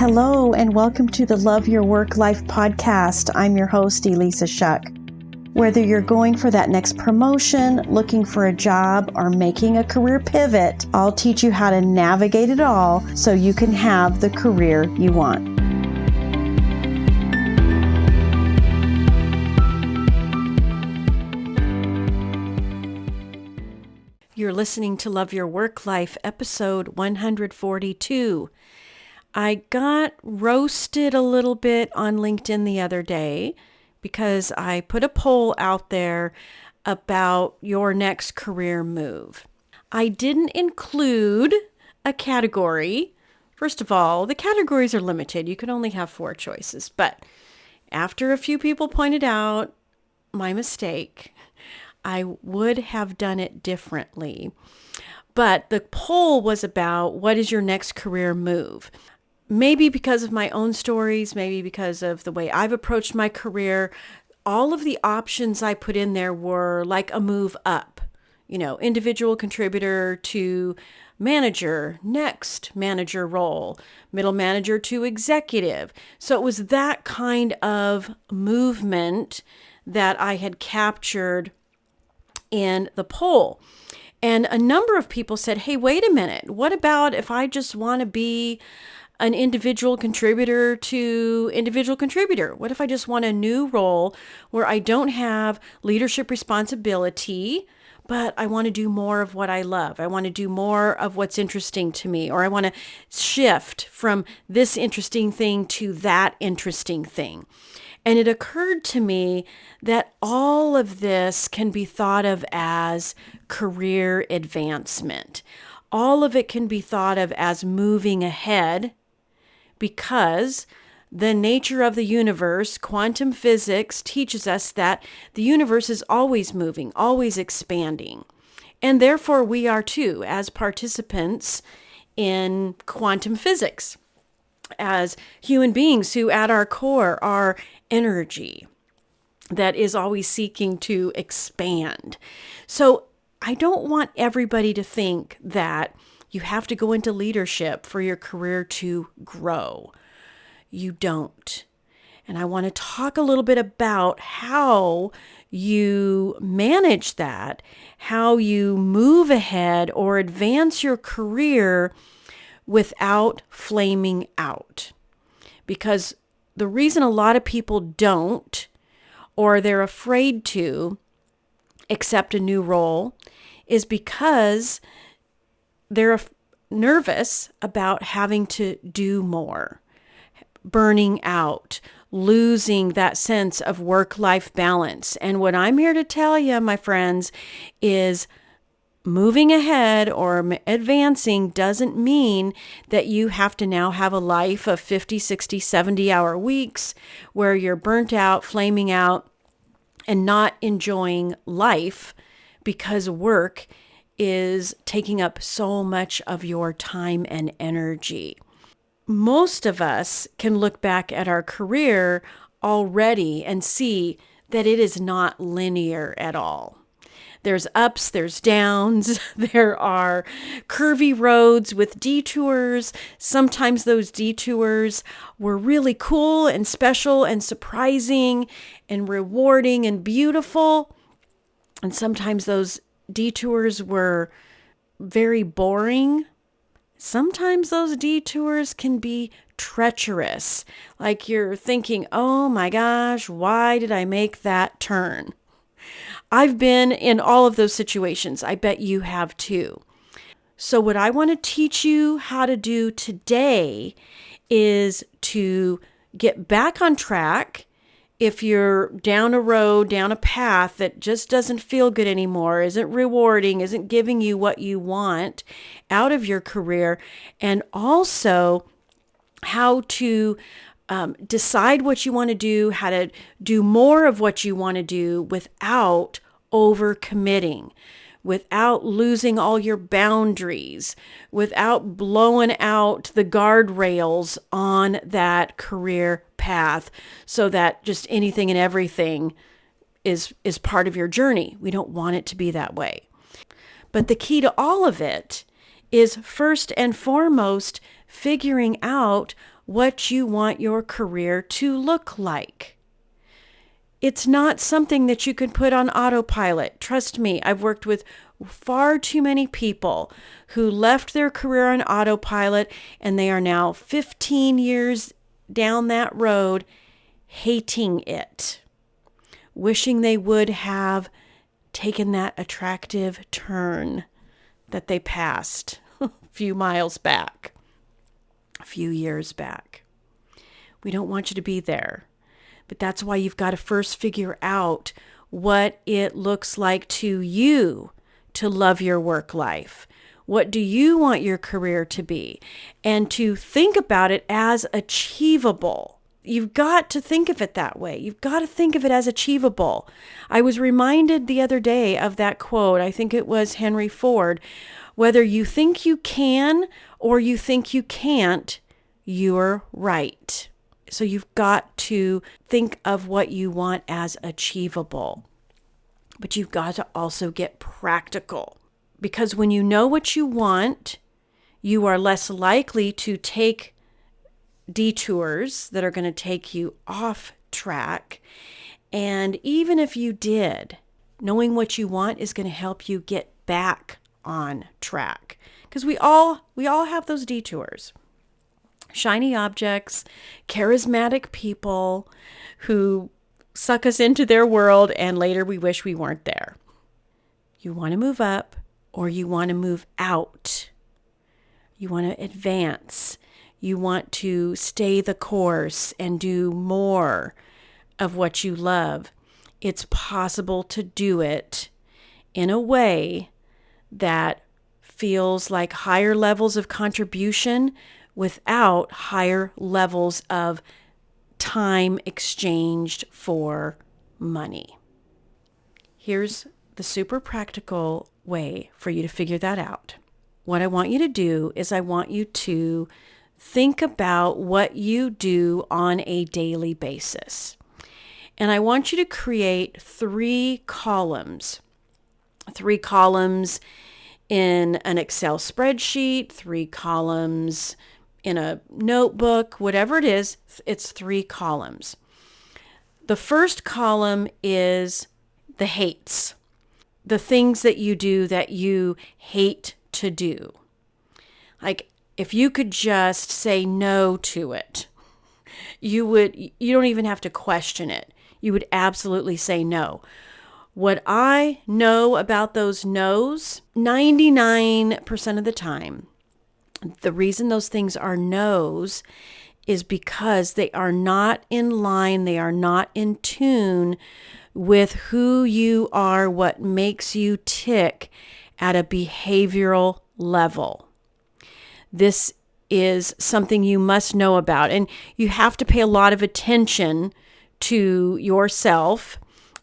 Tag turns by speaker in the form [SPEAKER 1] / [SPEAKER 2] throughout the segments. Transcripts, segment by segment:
[SPEAKER 1] Hello, and welcome to the Love Your Work Life podcast. I'm your host, Elissa Shuck. Whether you're going for that next promotion, looking for a job, or making a career pivot, I'll teach you how to navigate it all so you can have the career you want. You're listening to Love Your Work Life, episode 142. I got roasted a little bit on LinkedIn the other day because I put a poll out there about your next career move. I didn't include a category. First of all, the categories are limited. You can only have 4 choices. But after a few people pointed out my mistake, I would have done it differently. But the poll was about what is your next career move? Maybe because of my own stories, maybe because of the way I've approached my career, all of the options I put in there were like a move up, individual contributor to manager, next manager role, middle manager to executive. So it was that kind of movement that I had captured in the poll. And a number of people said, hey, wait a minute, what about if I just want to be an individual contributor to individual contributor? What if I just want a new role where I don't have leadership responsibility, but I want to do more of what I love? I want to do more of what's interesting to me, or I want to shift from this interesting thing to that interesting thing. And it occurred to me that all of this can be thought of as career advancement. All of it can be thought of as moving ahead, because the nature of the universe, quantum physics, teaches us that the universe is always moving, always expanding. And therefore we are too, as participants in quantum physics, as human beings who at our core are energy that is always seeking to expand. So I don't want everybody to think that you have to go into leadership for your career to grow. You don't. And I want to talk a little bit about how you manage that, how you move ahead or advance your career without flaming out. Because the reason a lot of people don't, or they're afraid to accept a new role, is because they're nervous about having to do more, burning out, losing that sense of work-life balance. And what I'm here to tell you, my friends, is moving ahead or advancing doesn't mean that you have to now have a life of 50, 60, 70-hour weeks where you're burnt out, flaming out, and not enjoying life because work is taking up so much of your time and energy. Most of us can look back at our career already and see that it is not linear at all. There's ups, there's downs, there are curvy roads with detours. Sometimes those detours were really cool and special and surprising and rewarding and beautiful. And sometimes those detours were very boring. Sometimes those detours can be treacherous. Like you're thinking, oh my gosh, why did I make that turn? I've been in all of those situations. I bet you have too. So what I want to teach you how to do today is to get back on track. If you're down a road, down a path that just doesn't feel good anymore, isn't rewarding, isn't giving you what you want out of your career, and also how to decide what you want to do, how to do more of what you want to do without overcommitting, without losing all your boundaries, without blowing out the guardrails on that career path so that just anything and everything is part of your journey. We don't want it to be that way. But the key to all of it is first and foremost figuring out what you want your career to look like. It's not something that you can put on autopilot. Trust me, I've worked with far too many people who left their career on autopilot, and they are now 15 years down that road hating it, wishing they would have taken that attractive turn that they passed a few miles back, a few years back. We don't want you to be there. But that's why you've got to first figure out what it looks like to you to love your work life. What do you want your career to be? And to think about it as achievable. You've got to think of it that way. You've got to think of it as achievable. I was reminded the other day of that quote. I think it was Henry Ford. Whether you think you can or you think you can't, you're right. So you've got to think of what you want as achievable. But you've got to also get practical. Because when you know what you want, you are less likely to take detours that are going to take you off track. And even if you did, knowing what you want is going to help you get back on track. Because we all have those detours. Shiny objects, charismatic people who suck us into their world, and later we wish we weren't there. You want to move up or you want to move out. You want to advance. You want to stay the course and do more of what you love. It's possible to do it in a way that feels like higher levels of contribution without higher levels of time exchanged for money. Here's the super practical way for you to figure that out. What I want you to do is I want you to think about what you do on a daily basis. And I want you to create 3 columns. 3 columns in an Excel spreadsheet, 3 columns in a notebook, whatever it is, it's 3 columns. The first column is the hates, the things that you do that you hate to do. Like if you could just say no to it, you don't even have to question it. You would absolutely say no. What I know about those no's, 99% of the time, the reason those things are no's is because they are not in line, they are not in tune with who you are, what makes you tick at a behavioral level. This is something you must know about, and you have to pay a lot of attention to yourself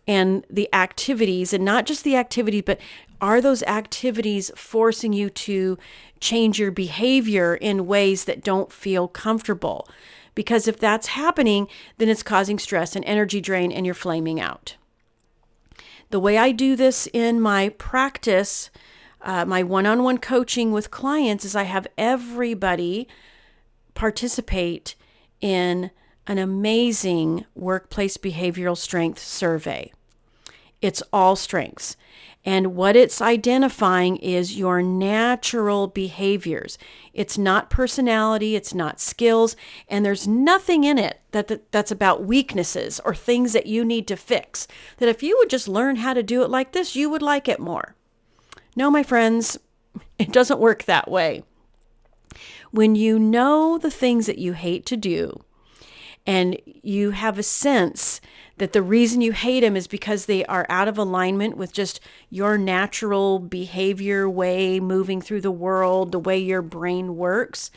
[SPEAKER 1] and the activities, and not just the activity, but are those activities forcing you to change your behavior in ways that don't feel comfortable? Because if that's happening, then it's causing stress and energy drain and you're flaming out. The way I do this in my practice, my one-on-one coaching with clients, is I have everybody participate in an amazing workplace behavioral strength survey. It's all strengths. And what it's identifying is your natural behaviors. It's not personality, it's not skills, and there's nothing in it that's about weaknesses or things that you need to fix. That if you would just learn how to do it like this, you would like it more. No, my friends, it doesn't work that way. When you know the things that you hate to do, and you have a sense that the reason you hate them is because they are out of alignment with just your natural behavior way, moving through the world, the way your brain works,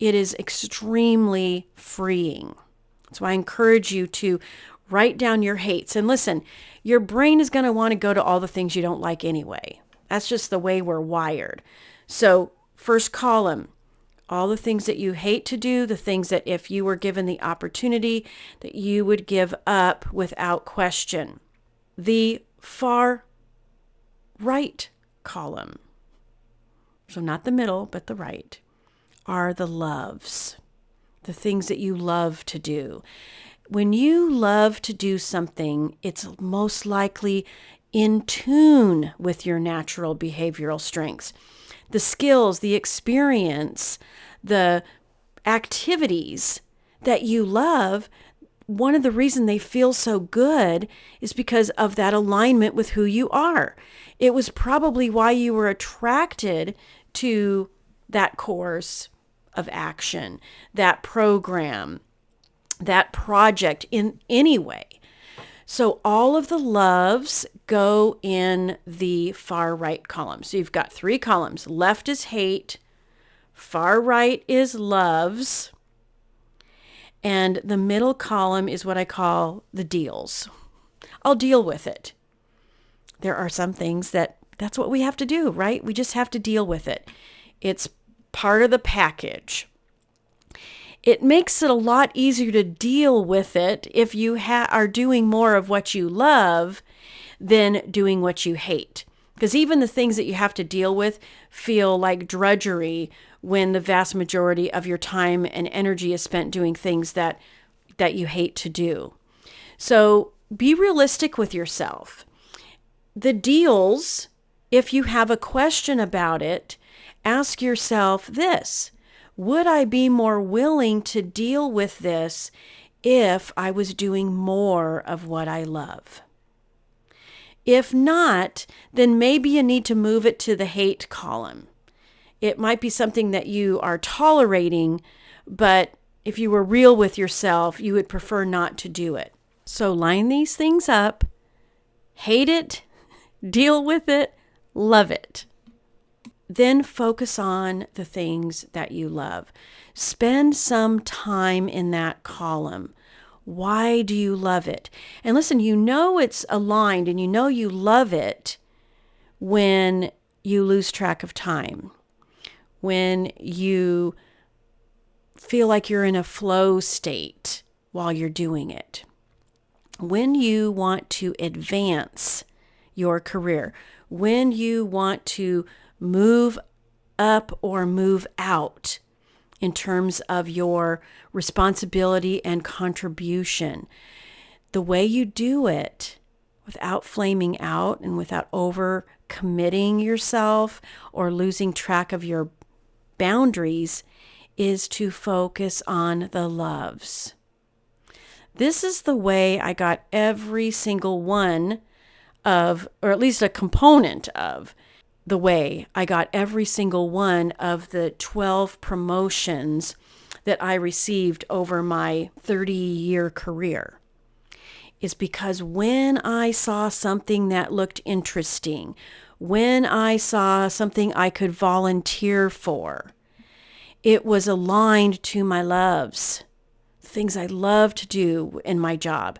[SPEAKER 1] it is extremely freeing. So I encourage you to write down your hates. And listen, your brain is going to want to go to all the things you don't like anyway. That's just the way we're wired. So first column, all the things that you hate to do, the things that if you were given the opportunity that you would give up without question. The far right column, so not the middle, but the right, are the loves. the things that you love to do. When you love to do something, it's most likely in tune with your natural behavioral strengths. The skills, the experience, the activities that you love, one of the reasons they feel so good is because of that alignment with who you are. It was probably why you were attracted to that course of action, that program, that project in any way. So all of the loves go in the far right column. So you've got 3 columns. Left is hate, far right is loves, and the middle column is what I call the deals. I'll deal with it. There are some things that's what we have to do, right? We just have to deal with it. It's part of the package. It makes it a lot easier to deal with it if you are doing more of what you love than doing what you hate. Because even the things that you have to deal with feel like drudgery when the vast majority of your time and energy is spent doing things that you hate to do. So be realistic with yourself. The deals, if you have a question about it, ask yourself this: would I be more willing to deal with this if I was doing more of what I love? If not, then maybe you need to move it to the hate column. It might be something that you are tolerating, but if you were real with yourself, you would prefer not to do it. So line these things up, hate it, deal with it, love it. Then focus on the things that you love. Spend some time in that column. Why do you love it? And listen, you know it's aligned and you know you love it when you lose track of time, when you feel like you're in a flow state while you're doing it, when you want to advance your career, when you want to move up or move out in terms of your responsibility and contribution. The way you do it without flaming out and without over committing yourself or losing track of your boundaries is to focus on the loves. This is the way I got every single one of, or at least a component of, the way I got every single one of the 12 promotions that I received over my 30-year career, is because when I saw something that looked interesting, when I saw something I could volunteer for, it was aligned to my loves, things I love to do in my job,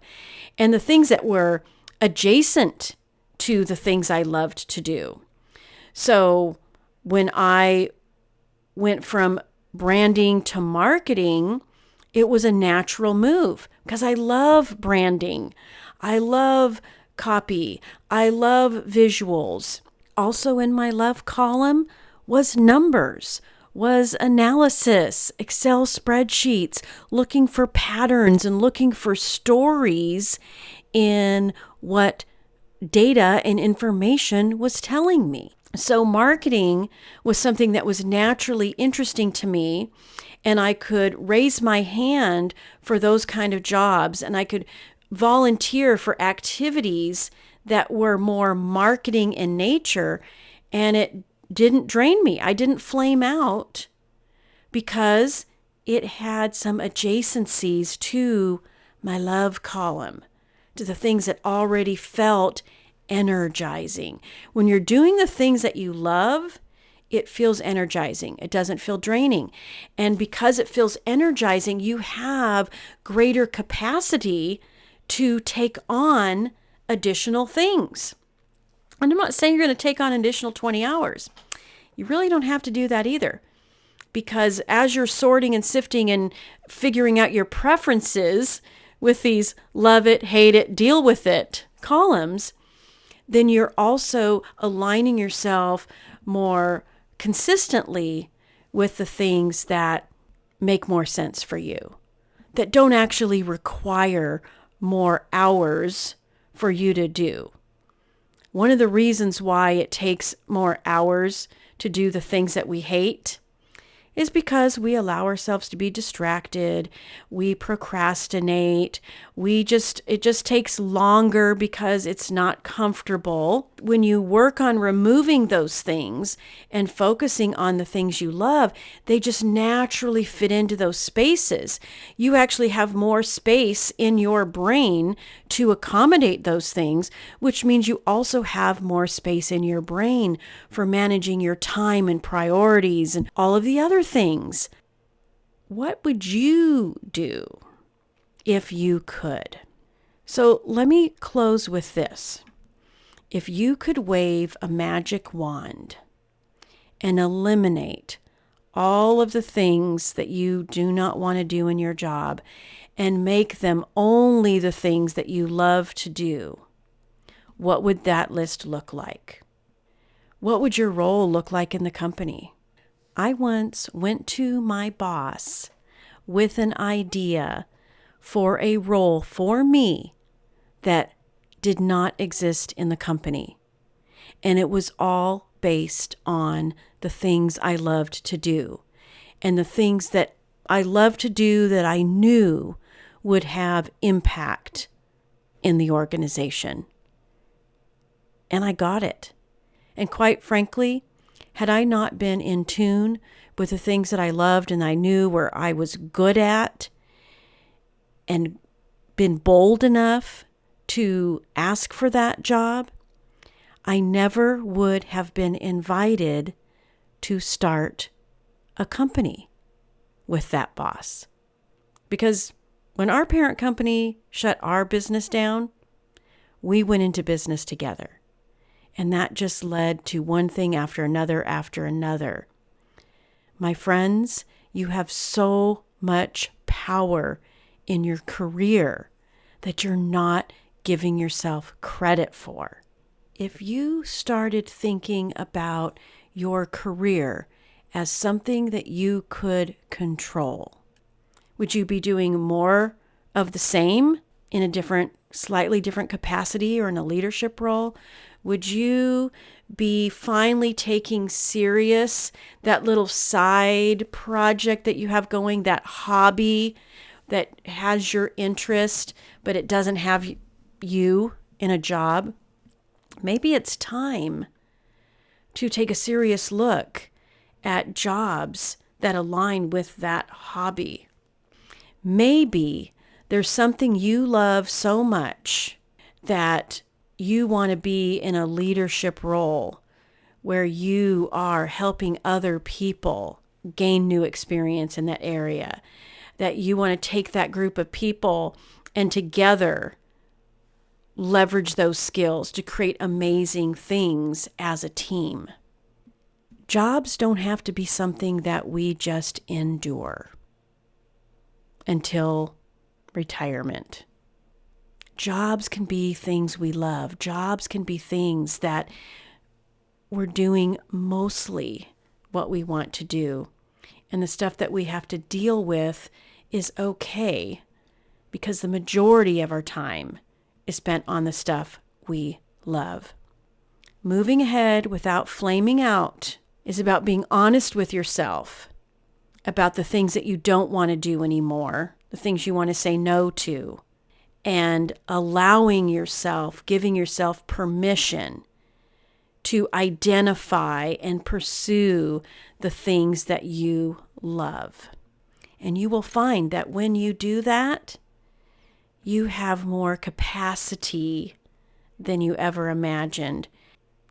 [SPEAKER 1] and the things that were adjacent to the things I loved to do. So when I went from branding to marketing, it was a natural move because I love branding. I love copy. I love visuals. Also in my love column was numbers, was analysis, Excel spreadsheets, looking for patterns and looking for stories in what data and information was telling me. So marketing was something that was naturally interesting to me, and I could raise my hand for those kind of jobs, and I could volunteer for activities that were more marketing in nature, and it didn't drain me. I didn't flame out because it had some adjacencies to my love column, to the things that already felt energizing. When you're doing the things that you love, it feels energizing. It doesn't feel draining. And because it feels energizing, you have greater capacity to take on additional things. And I'm not saying you're going to take on an additional 20 hours. You really don't have to do that either. Because as you're sorting and sifting and figuring out your preferences with these love it, hate it, deal with it columns, then you're also aligning yourself more consistently with the things that make more sense for you, that don't actually require more hours for you to do. One of the reasons why it takes more hours to do the things that we hate is because we allow ourselves to be distracted, we procrastinate, it just takes longer because it's not comfortable. When you work on removing those things and focusing on the things you love, they just naturally fit into those spaces. You actually have more space in your brain to accommodate those things, which means you also have more space in your brain for managing your time and priorities and all of the other things. What would you do if you could? So let me close with this. If you could wave a magic wand and eliminate all of the things that you do not want to do in your job and make them only the things that you love to do, what would that list look like? What would your role look like in the company? I once went to my boss with an idea for a role for me that did not exist in the company. And it was all based on the things I loved to do and the things that I loved to do that I knew would have impact in the organization. And I got it. And quite frankly, had I not been in tune with the things that I loved and I knew where I was good at and been bold enough to ask for that job, I never would have been invited to start a company with that boss. Because when our parent company shut our business down, we went into business together. And that just led to one thing after another after another. My friends, you have so much power in your career that you're not giving yourself credit for. If you started thinking about your career as something that you could control, would you be doing more of the same in a slightly different capacity or in a leadership role? Would you be finally taking serious that little side project that you have going, that hobby that has your interest, but it doesn't have you in a job? Maybe it's time to take a serious look at jobs that align with that hobby. Maybe there's something you love so much that you want to be in a leadership role where you are helping other people gain new experience in that area, that you want to take that group of people and together leverage those skills to create amazing things as a team. Jobs don't have to be something that we just endure until retirement. Jobs can be things we love. Jobs can be things that we're doing mostly what we want to do. And the stuff that we have to deal with is okay because the majority of our time is spent on the stuff we love. Moving ahead without flaming out is about being honest with yourself about the things that you don't want to do anymore, the things you want to say no to, and allowing yourself, giving yourself permission to identify and pursue the things that you love. And you will find that when you do that, you have more capacity than you ever imagined.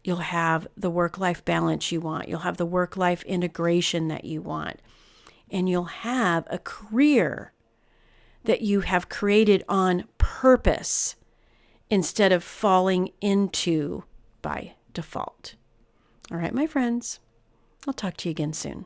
[SPEAKER 1] You'll have the work-life balance you want. You'll have the work-life integration that you want. And you'll have a career that you have created on purpose instead of falling into by default. All right, my friends, I'll talk to you again soon.